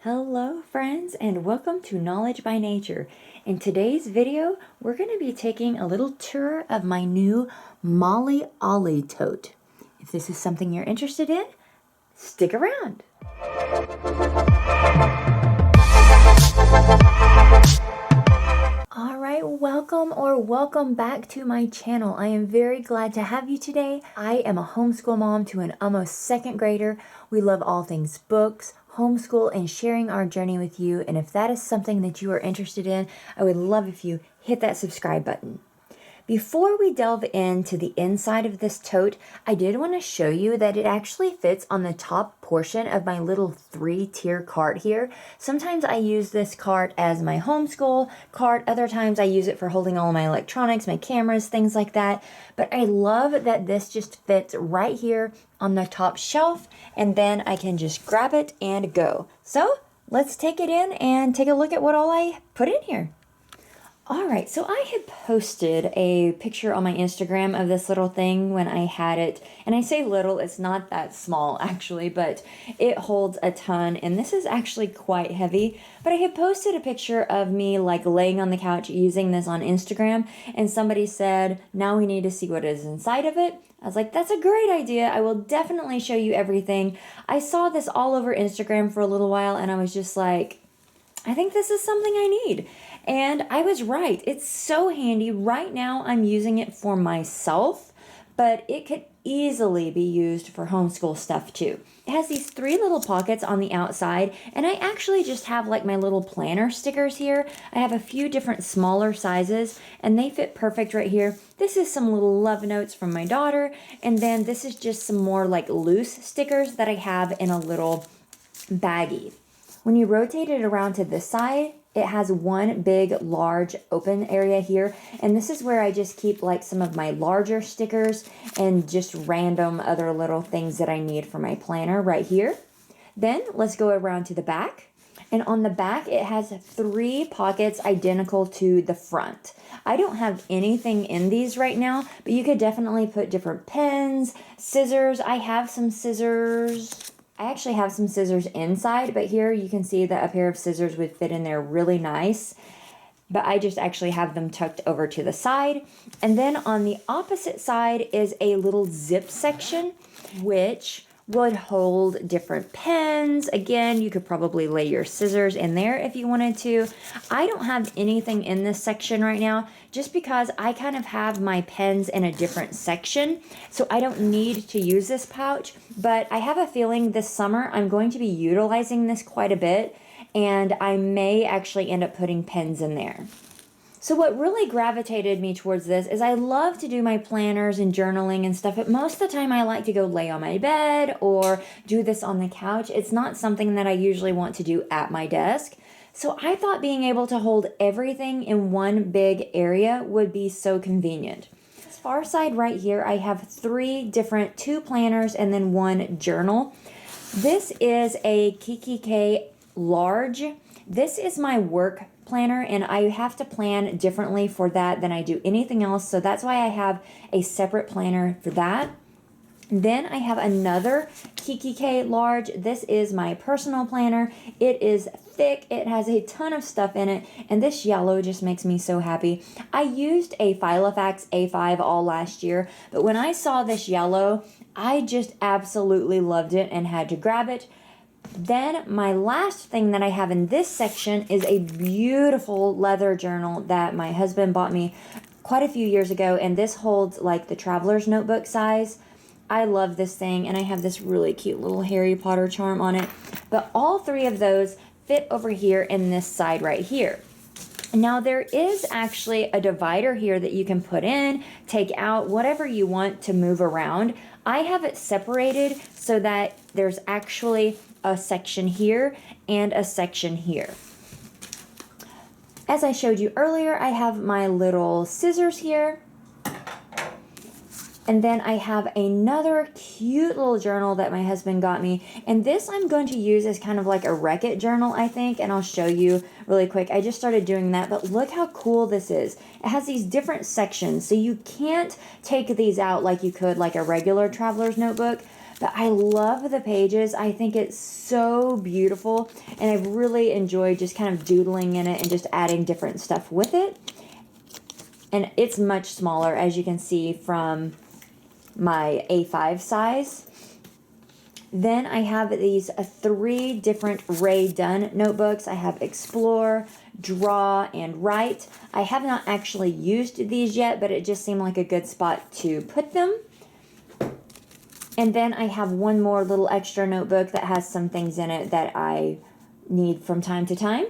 Hello friends and welcome to Knowledge by Nature. In today's video, we're going to be taking a little tour of my new Mollie Ollie Tote. If this is something you're interested in, stick around. Alright, welcome back to my channel. I am very glad to have you today. I am a homeschool mom to an almost second grader. We love all things books, homeschool, and sharing our journey with you. And if that is something that you are interested in, I would love if you hit that subscribe button. Before we delve into the inside of this tote, I did want to show you that it actually fits on the top portion of my little 3-tier cart here. Sometimes I use this cart as my homeschool cart. Other times I use it for holding all my electronics, my cameras, things like that. But I love that this just fits right here on the top shelf, and then I can just grab it and go. So let's take it in and take a look at what all I put in here. Alright, so I had posted a picture on my Instagram of this little thing when I had it, and I say little, it's not that small actually, but it holds a ton, and this is actually quite heavy. But I had posted a picture of me like laying on the couch using this on Instagram, and somebody said, now we need to see what is inside of it. I was like, that's a great idea. I will definitely show you everything. I saw this all over Instagram for a little while, and I was just like, I think this is something I need. And I was right. It's so handy. Right now I'm using it for myself, but it could easily be used for homeschool stuff too. It has these 3 little pockets on the outside, and I actually just have like my little planner stickers here. I have a few different smaller sizes, and they fit perfect right here. This is some little love notes from my daughter, and then this is just some more like loose stickers that I have in a little baggie. When you rotate it around to this side, it has one big, large open area here, and this is where I just keep like some of my larger stickers and just random other little things that I need for my planner right here. Then let's go around to the back, and on the back it has 3 pockets identical to the front. I don't have anything in these right now, but you could definitely put different pens, scissors. I actually have some scissors inside, but here you can see that a pair of scissors would fit in there really nice. But I just actually have them tucked over to the side. And then on the opposite side is a little zip section, which would hold different pens. Again, you could probably lay your scissors in there if you wanted to. I don't have anything in this section right now just because I kind of have my pens in a different section, so I don't need to use this pouch. But I have a feeling this summer I'm going to be utilizing this quite a bit, and I may actually end up putting pens in there. So what really gravitated me towards this is I love to do my planners and journaling and stuff, but most of the time I like to go lay on my bed or do this on the couch. It's not something that I usually want to do at my desk. So I thought being able to hold everything in one big area would be so convenient. This far side right here, I have 3 different 2 planners and then 1 journal. This is a KKK large. This is my work planner, and I have to plan differently for that than I do anything else, so that's why I have a separate planner for that. Then I have another KKK large. This is my personal planner. It is thick, it has a ton of stuff in it, and this yellow just makes me so happy. I used a Filofax A5 all last year, but when I saw this yellow, I just absolutely loved it and had to grab it. Then my last thing that I have in this section is a beautiful leather journal that my husband bought me quite a few years ago, and this holds like the traveler's notebook size. I love this thing, and I have this really cute little Harry Potter charm on it. But all 3 of those fit over here in this side right here. Now there is actually a divider here that you can put in, take out, whatever you want to move around. I have it separated so that there's actually a section here and a section here. As I showed you earlier, I have my little scissors here. And then I have another cute little journal that my husband got me. And this I'm going to use as kind of like a Wreck-It journal, I think. And I'll show you really quick. I just started doing that, but look how cool this is. It has these different sections, so you can't take these out like you could like a regular traveler's notebook. but I love the pages. I think it's so beautiful, and I've really enjoyed just kind of doodling in it and just adding different stuff with it. And it's much smaller, as you can see from my A5 size. Then I have these 3 different Ray Dunn notebooks. I have Explore, Draw, and Write. I have not actually used these yet, but it just seemed like a good spot to put them. And then I have one more little extra notebook that has some things in it that I need from time to time.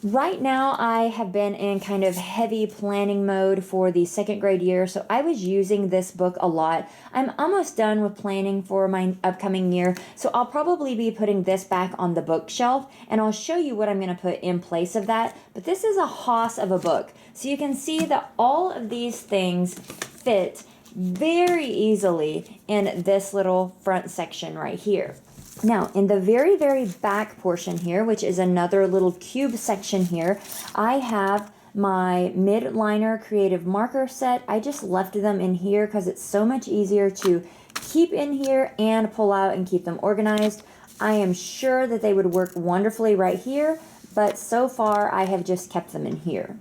Right now, I have been in kind of heavy planning mode for the 2nd grade year, so I was using this book a lot. I'm almost done with planning for my upcoming year, so I'll probably be putting this back on the bookshelf, and I'll show you what I'm going to put in place of that. But this is a hoss of a book, so you can see that all of these things fit very easily in this little front section right here. Now, in the very, very back portion here, which is another little cube section here, I have my mid-liner creative marker set. I just left them in here because it's so much easier to keep in here and pull out and keep them organized. I am sure that they would work wonderfully right here, but so far I have just kept them in here.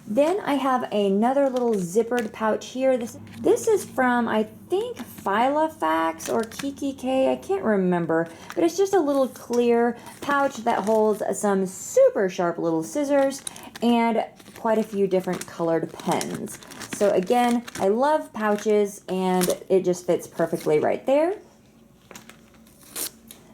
Then I have another little zippered pouch here. This is from, I think, Filofax or Kikki.K. I can't remember, but it's just a little clear pouch that holds some super sharp little scissors and quite a few different colored pens. So again, I love pouches, and it just fits perfectly right there.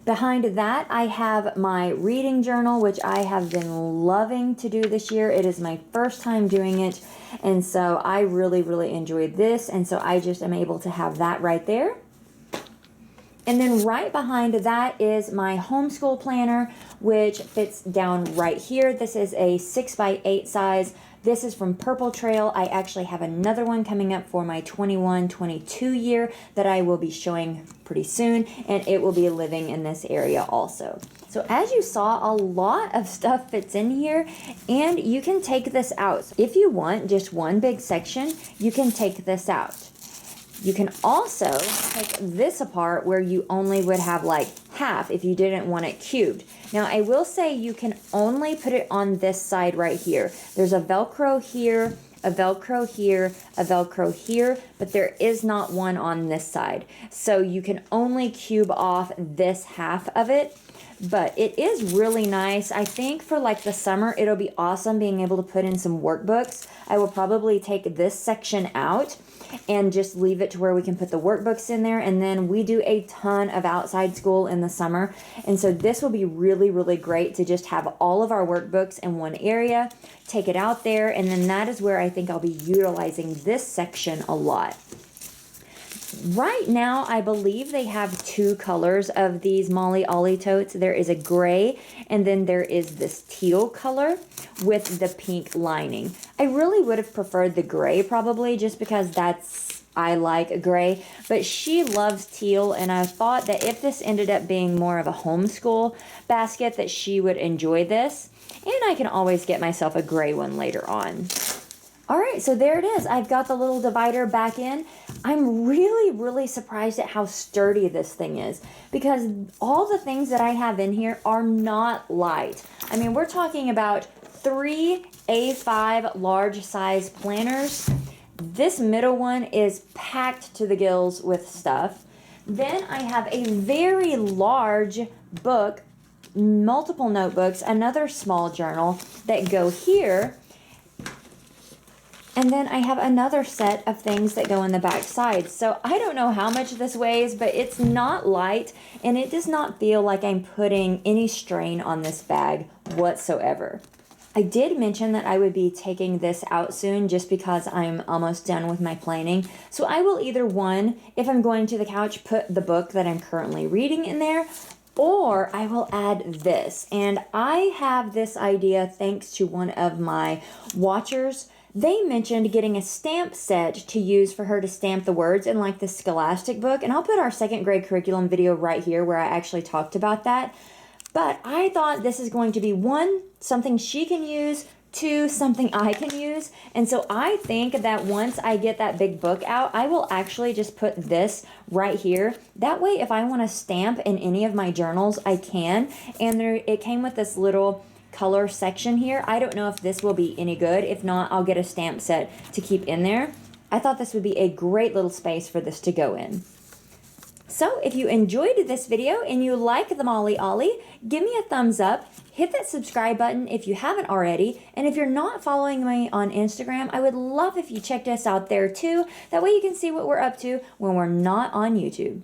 Behind that, I have my reading journal, which I have been loving to do this year. It is my first time doing it, and so I really, really enjoyed this, and so I just am able to have that right there. And then right behind that is my homeschool planner, which fits down right here. This is a 6x8 size. This is from Purple Trail. I actually have another one coming up for my 21-22 year that I will be showing pretty soon, and it will be living in this area also. So as you saw, a lot of stuff fits in here, and you can take this out. If you want just one big section, you can take this out. You can also take this apart where you only would have like half if you didn't want it cubed. Now I will say you can only put it on this side right here. There's a Velcro here, a Velcro here, a Velcro here, but there is not one on this side. So you can only cube off this half of it. But it is really nice. I think for like the summer, it'll be awesome being able to put in some workbooks. I will probably take this section out and just leave it to where we can put the workbooks in there. And then we do a ton of outside school in the summer. And so this will be really, really great to just have all of our workbooks in one area, take it out there. And then that is where I think I'll be utilizing this section a lot. Right now, I believe they have 2 colors of these Mollie Ollie totes. There is a gray, and then there is this teal color with the pink lining. I really would have preferred the gray probably, just because I like gray, but she loves teal, and I thought that if this ended up being more of a homeschool basket, that she would enjoy this, and I can always get myself a gray one later on. All right, so there it is. I've got the little divider back in. I'm really, really surprised at how sturdy this thing is, because all the things that I have in here are not light. I mean, we're talking about 3 A5 large size planners. This middle one is packed to the gills with stuff. Then I have a very large book, multiple notebooks, another small journal that go here. And then I have another set of things that go in the back side. So I don't know how much this weighs, but it's not light, and it does not feel like I'm putting any strain on this bag whatsoever. I did mention that I would be taking this out soon just because I'm almost done with my planning. So I will either, one, if I'm going to the couch, put the book that I'm currently reading in there, or I will add this. And I have this idea thanks to one of my watchers. They mentioned getting a stamp set to use for her to stamp the words in like the Scholastic book. And I'll put our 2nd grade curriculum video right here where I actually talked about that. But I thought this is going to be, one, something she can use, to something I can use. And so I think that once I get that big book out, I will actually just put this right here. That way, if I want to stamp in any of my journals, I can. And it came with this little color section here. I don't know if this will be any good. If not, I'll get a stamp set to keep in there. I thought this would be a great little space for this to go in. So if you enjoyed this video and you like the Mollie Ollie, give me a thumbs up, hit that subscribe button if you haven't already, and if you're not following me on Instagram, I would love if you checked us out there too. That way you can see what we're up to when we're not on YouTube.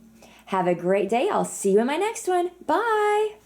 Have a great day. I'll see you in my next one. Bye!